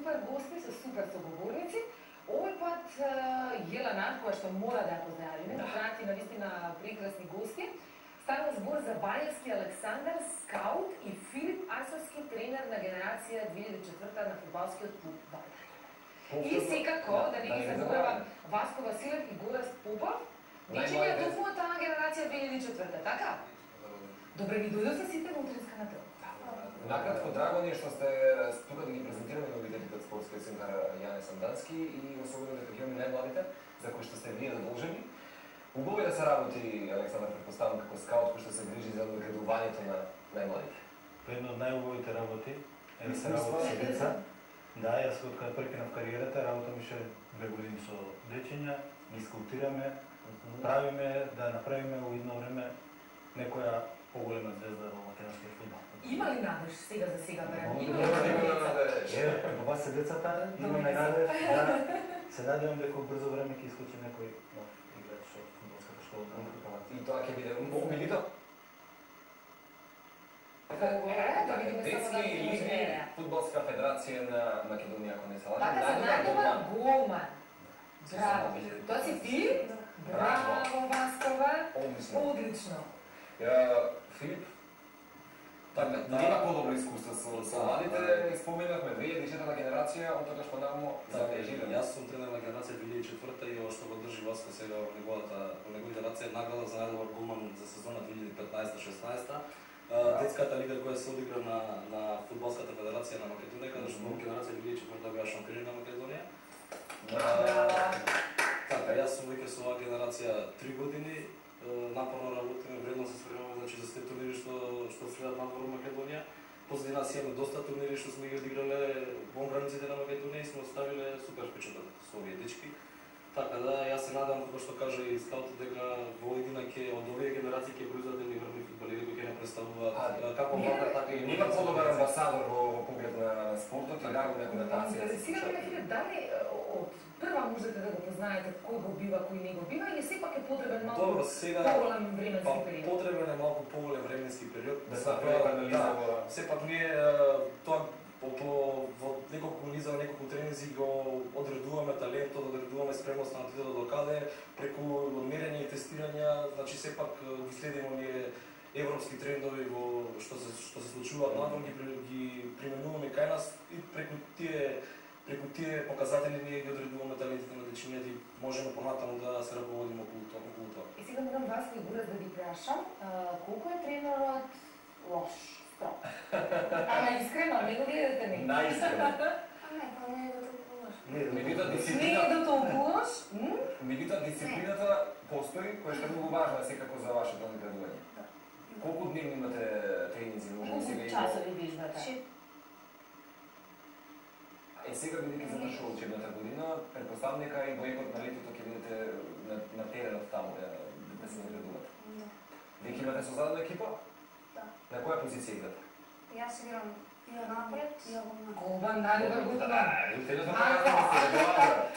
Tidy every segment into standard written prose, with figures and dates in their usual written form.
супер гости, со супер соговорници. Овој пат Јелена, која што мора да ја поздравиме, прати навистина прекрасни гости. Става збор за Бањевски Александар, скаут и Филип Арсовски, тренер на генерација 2004 на фудбалскиот клуб Вардар. И секако, да не ги заборавам, Васко Василев и Гораст Попов, вече ја токму таа генерација 2004, така? Добре, ни дојдоа сите во утринска на тел. Накратко, драго ни е што сте тука да ги презентираме новитетите од спортскиот центар Јане Сандански и особено да имаме најмладите, за кои што сте вие задолжени. Убаво е да се работи, Александар, предпоставам, како скаут кој што се грижи за наградувањето на најмладите. Една од најубавите работи е да се работи со деца. Да, јас од кога прекинав кариерата, работам ше 2 години со дечиња, ги скаутираме, правиме да направиме во едно време некоја поголема звезда во македонскиот фудбал. Има ли надеж сега за сега време? Има надеж. Това се децата, имаме надеж. Да, се надевам дека брзо време ќе искочи некој нов играч од фудбалската школа. И тоа ќе биде умилито. Детски лиги, Фудбалска федерација на Македонија, ако не се лажам. Така за најдобар голман. Браво. Тоа си ти? Браво, Васкова. Одлично. Филип, нема подобро искуство со младите, споменавме 2004 генерација, од тогаш понавно забележираме. Јас сум тренер на генерација 2004 и ова што го држи Васко сега во неговите раце е награда за најдобар голман за сезона 2015-16. Детската лига која се одигра на Фудбалската федерација на Македонија, каде што генерација 2004 беа шампиони на Македонија. Така, јас сум веќе со оваа генерација 3 години, напорно работиме, вредно се спремаме, значи за сте турнири што следат надвор во Македонија. После нас имаме доста турнири што сме ги одиграле во границите на Македонија и сме оставиле супер впечаток со овие дечки. Така да, јас се надам, како што кажа и скаутот, дека во едина ќе од овие генерации ќе произлезат едни врвни фудбалери кои ќе не представуваат како Вардар, така и нема подобар амбасадор во поглед на спортот и драго некој на таа интересира ме, Филип, дали од прва можете да го познаете кој го бива, кој не го бива, или сепак е потребен малку поголем временски период? Потребен е малку поголем временски период. Да се направи анализа. Сепак ние тоа во неколку низа, неколку тренинзи го одредуваме талентот, одредуваме спремноста на детето докаде, преку мерење и тестирања, значи сепак ги следиме оние европски трендови во што се случуваат надвор, ги применуваме кај нас и преку тие показатели ние ги одредуваме талентите на дечињата и можеме понатаму да се раководиме околу тоа. И сега морам вас и Гурас да ви прашам, колку е тренерот лош? Ама искрено, не го гледате ми. Наискрено. Не е до толку лош? Меѓутоа, дисциплината постои, која што е многу важна секако за вашето наградување. Колку дневни имате тренинзи? Колку часови вежбате? Сега бидејќи завршува учебната година, претпоставам дека и во екот на летото ќе бидете на теренот таму да се наградувате. Веќе имате создадена екипа? На која позиција играте? Јас играм и напред, и голман. Голман, најдобар голман.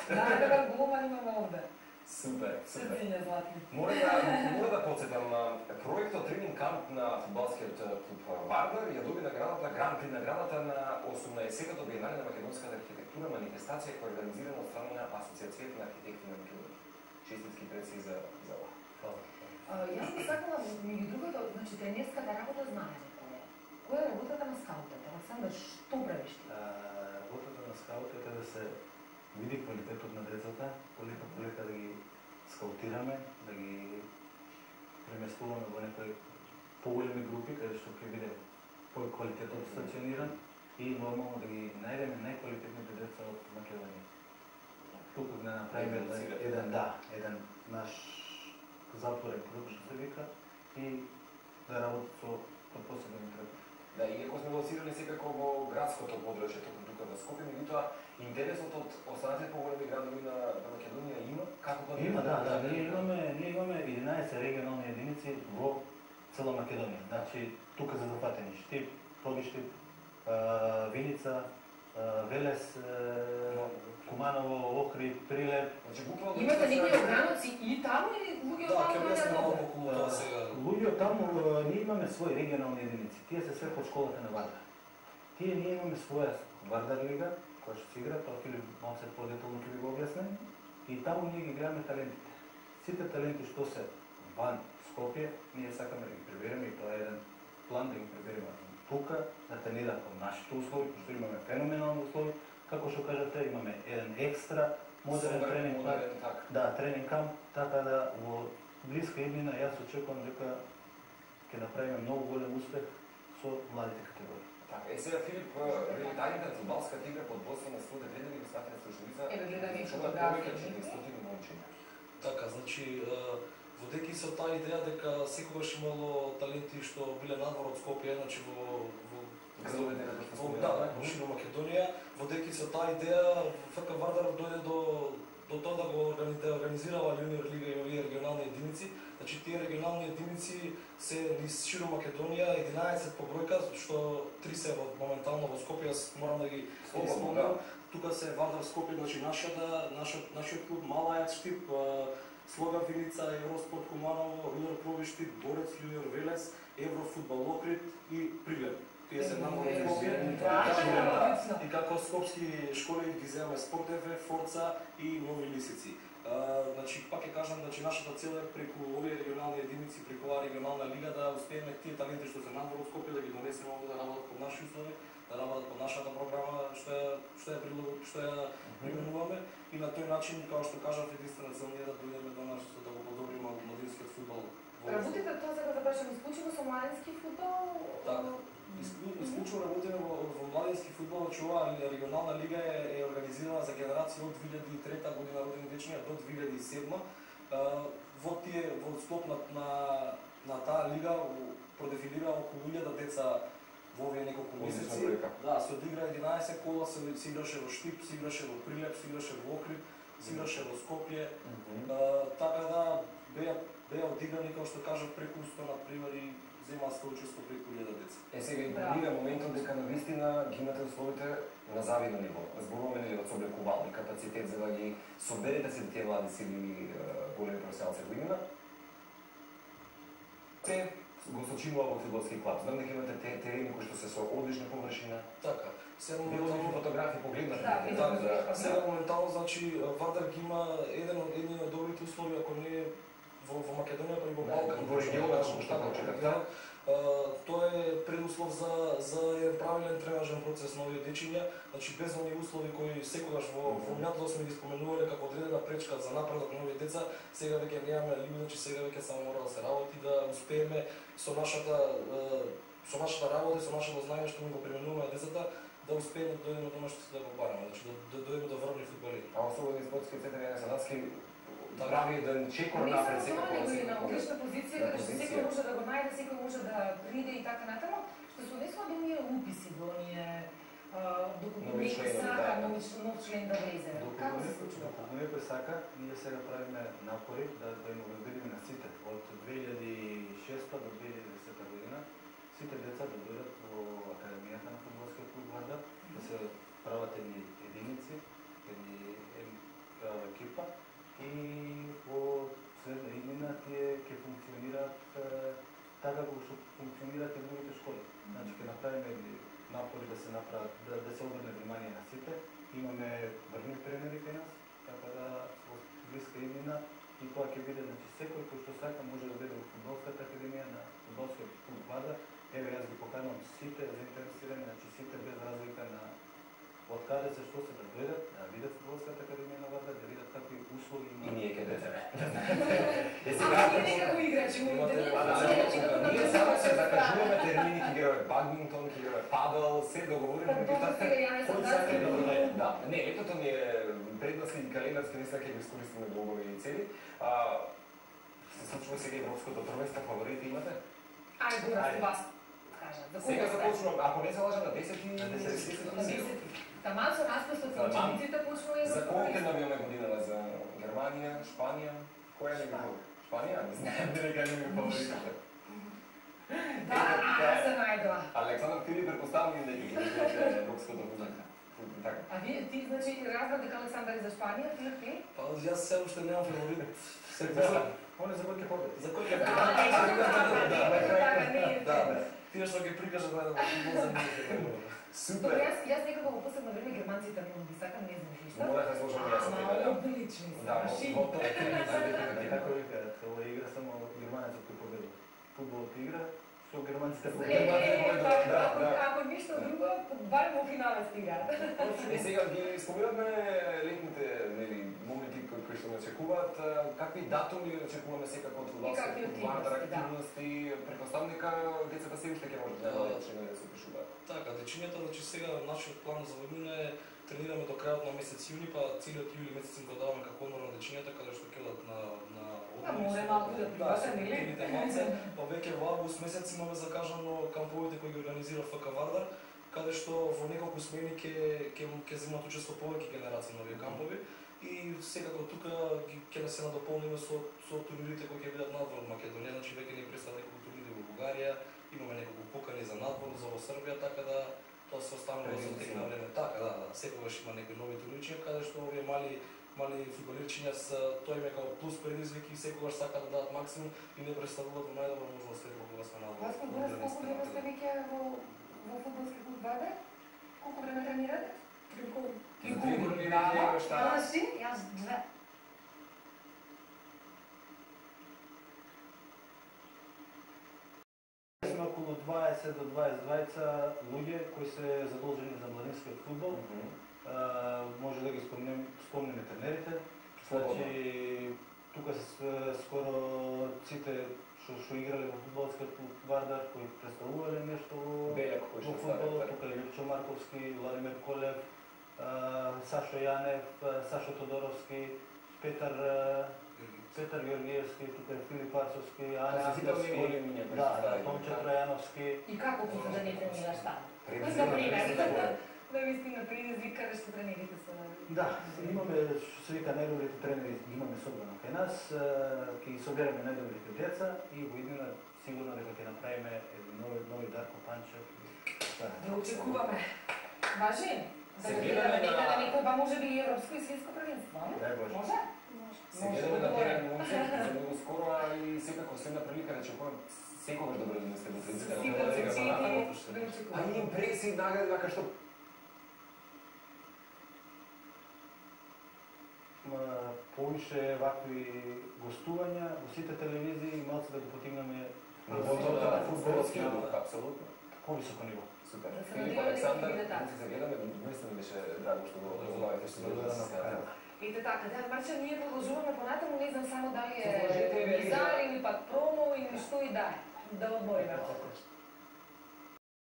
Најдобар голман имаме овде. Супер, супер. Срциња златни. Мора да подсетам, проектот тренинг камп на фудбалскиот клуб Вардар ја доби наградата Гран При наградата на 18-тото биенале на македонската архитектура, манифестација која е организирана од страна на Асоциацијата на архитекти на Македонија. Честитки предси за ова. Јас би сакала меѓу другото, значи тренерската работа знаеме која е. Која е работата на скаутот? Александар, што правиш ти? Работата на скаутот е да се види квалитетот на децата, полека да ги скаутираме, да ги преместуваме во некои поголеми групи, каде што ќе биде по-квалитетот стациониран и нормално да ги најдеме најквалитетните деца од Македонија. Тука да направиме еден наш затворен круг, што се вика, и да работи со посебен треб. Да, иако сме лоцирани секако во градското подрачје, токму тука во Скопје, меѓутоа интересот од останатите поголеми градови на Македонија има? Како да има, да, ние имаме 11 регионални единици во цела Македонија. Значи, тука за зафатени Штип, Погиштип, Виница, Велес, Куманово, Охрид, Прилеп. Имате некои ограници и таму или луѓе од таму ќе малку околу тоа сега. Луѓе од таму, ние имаме своји регионални единици. Тие се све под школата на Вардар. Ние имаме своја Вардар лига, кој што се игра, тоа Филип малце подетално ќе ви го објасне. И таму ние ги гледаме талентите. Сите таленти што се ван Скопје, ние сакаме да ги прибереме и тоа е еден план да ги прибереме тука, да тренираат по нашите услови, пошто имаме феноменални услови. Како што кажате, имаме еден екстра модерен тренинг камп. Да, тренинг камп, така да во блиска иднина јас очекувам дека ќе направиме многу голем успех со младите категории. Така, сега Филип, релитарната фудбалската игра под водство на своите тренери во Статина Слушовица, гледаме фотографии, 400 момчиња. Така, значи, водејќи со таа идеја дека секогаш имало таленти што биле надвор од Скопје, значи во широ Македонија, водејќи со таа идеја, ФК Вардар дојде до тоа да го организирала јуниор лига и овие регионални единици. Значи, тие регионални единици се низ широ Македонија, 11 по бројка, што 3 се моментално во Скопје, јас морам да ги спомнам. Тука се Вардар Скопје, значи нашиот клуб Мала Ајац Штип, Слога Виница, Евроспорт Куманово, Рудар Пловиштип, Борец Јуниор Велес, Еврофутбол Охрид и Прилеп. Тие се надвор од Скопје. И како скопски школи ги земаме Спорт ФФ, Форца и Нови Лисици. Значи, пак ќе кажам, значи нашата цел е преку овие регионални единици, преку оваа регионална лига да успееме тие таленти што се надвор од Скопје да ги донесеме овде да работат под наши услови, да работат под нашата програма што ја применуваме и на тој начин, како што кажав, единствена цел е да дојдеме до нас да го подобриме младинскиот фудбал. Работите тоа сега да прашам исклучиво со младински фудбал? Така. Исклучиво работиме во младински фудбал, значи оваа регионална лига е организирана за генерација од 2003 година родени дечиња до 2007. Во склоп на таа лига продефилира околу 1000 деца во овие неколку месеци. Да, се одигра 11 кола, се играше во Штип, се играше во Прилеп, се играше во Охрид, се играше во Скопје. Така да беа одиграни, како што кажав, преку 100 например и зема учество преку 1000 деца. Сега импланира моментот дека навистина ги имате условите на завидно ниво. Зборуваме ли од соблекувални капацитет за да ги соберете се тие млади сили големи професионалци во имена? Се го сочинува во фудбалски клуб. Знам дека имате терени кои што се со одлична површина. Така. Сега моментално фотографии погледнати. Сега моментално значи Вардар ги има едни од добрите услови, ако не во Македонија, па и во Балкан. Во регионот што почекавте. Тоа е предуслов за еден правилен тренажен процес на овие дечиња. Значи без оние услови кои секогаш во минатото сме ги споменувале како одредена пречка за напредок на овие деца, сега веќе немаме лимит, значи сега веќе само мора да се работи да успееме со нашата работа и со нашето знаење што ми го применуваме децата, да успееме да дојдеме до нашто да го бараме, значи да дојдеме до врвни фудбалери. А особено спортски центар Јане Санатски прави еден чекор напред секако да се на одлична позиција, каде што секој може да го најде, секој може да приде и така натаму, што се однесува до оние уписи, до оние доколку некој сака нов член да влезе. Како се случува? Доколку некој сака, ние сега правиме напори да им обезбедиме на сите од 2600 до 2010 година, сите деца да дојдат во Академијата на фудбалскиот клуб Вардар, да се прават едни единици, екипа, и во следна иднина тие ќе функционираат така како што функционираат и другите школи. Значи ќе направиме напори да се направат, да се обрне внимание на сите. Имаме врвни тренери кај нас, така да во блиска иднина и тоа ќе биде, значи секој кој што сака може да биде во фудбалската академија на фудбалскиот клуб Вардар. Еве јас ги поканувам сите заинтересирани, значи сите без разлика на од каде се што се да дојдат, да видат фудбалската академија на Вардар, да видат какви услови има. И ние ќе дојдеме. Ние некако играчи умите, ние само се закажуваме термини, ќе играме бадминтон, ќе играме падел, се договориме. Да, не, летото ни е предноски и календарски, наистина ќе го искористиме во убави цели. Се случува сега европското првенство, фаворити имате? Ајде, вас кажа. Сега започнувам, ако не се лажам, на 10. Таман со распустот со учениците почнува За колку навиме годинава? За Германија, Шпанија? Која не ги Шпанија? Не знаем дека не ги фаворитите. Да, се најдоа. Александар Филип предпоставам дека ги гледате европското фудбал. А вие ти значи разбрав дека Александар е за Шпанија, Филип ти? Па јас се уште немам фаворит. Он е за кој ќе победи. За кој ќе победи? Тие што ги прикажат да го за Супер. Јас некако во последно време германците отлични се, Да, машини. во тоа тренинг за дефинитивно. Како викаат, ова игра само германецот кој победил. Фудбалот игра, со германците Е, победил. ако ништо друго, барем во финале стигаат. Сега ги споменавме летните моменти кои што не очекуваат, какви датуми очекуваме секако од какви фудбалските вардар активности, да. активности, претпоставам дека децата се уште ќе можат да се упишуваат. Така, дечињата, значи сега нашиот план за година е тренираме до крајот на месец јуни, па целиот јули месец им го даваме како одмор на дечињата каде што ќе одат на Да, море малку да приватен, да, или? малце, па веќе во август месец имаме закажано камповите кои ги организира ФК Вардар, каде што во неколку смени ќе земат учество повеќе генерации на овие кампови и секако тука ќе се надополниме со турнирите кои ќе бидат надвор од Македонија, значи веќе ни представат неколку турнири во Бугарија, имаме неколку покани за надвор за во Србија, така да тоа се останува за тек на време. Така, да, секогаш има некои нови турнирчиња каде што овие мали фудбалирчиња тоа им е како плюс предизвик и секогаш сакаат да дадат максимум и не представуваат во најдобра можност светло кога сме на Вас кога колку време сте веќе во фудбалски клуб Вардар? Колку време тренирате? Три години Да, што Јас 2. Сме околу 20 до 22 луѓе кои се задолжени за младинскиот фудбал. Може да ги спомнеме тренерите. Значи, тука се скоро сите што играле во фудбалскиот клуб Вардар, кои представувале нешто Белјак кој во што фудбалот, стави. тука е Лјупчо Марковски, Владимир Колев, Сашо Јанев, Сашо Тодоровски, Петар Георгиевски, тука е Филип Арцовски, Ане Ангелски, да, Томче Тројановски. И како може да не тренираш таму? Предизвик. Да вистина предизвик каде што тренерите се. Да, имаме, што се вика, најдобрите тренери, ги имаме собрано кај нас, ќе ги собераме најдобрите деца и во иднина сигурно дека ќе направиме еден нови Дарко Панчев. Да очекуваме. Важи? Да Се го гледаме гледаме на- на некој, па може би и европско и светско првенство, не? Дај Боже. Може? Се гледаме на терен момци за многу скоро, а и секако следна прилика да очекувам секогаш добро да сте во Сите предизвиката. цицити да А и очекуваме. импресии награди вака што Повише вакви гостувања во сите телевизии и малце да го потигнеме нивото на фудбалскиот дух, апсолутно. повисоко ниво. Супер. Да се Филип надеваме дека Александар, ќе биде така. се гледаме, наистина беше драго што го позовавате, што го засискате. Ете така, да, Марче, ние продолжуваме понатаму, не знам само дали Се можете е ли- мизар или пак промо или што и да е. Да одмориме.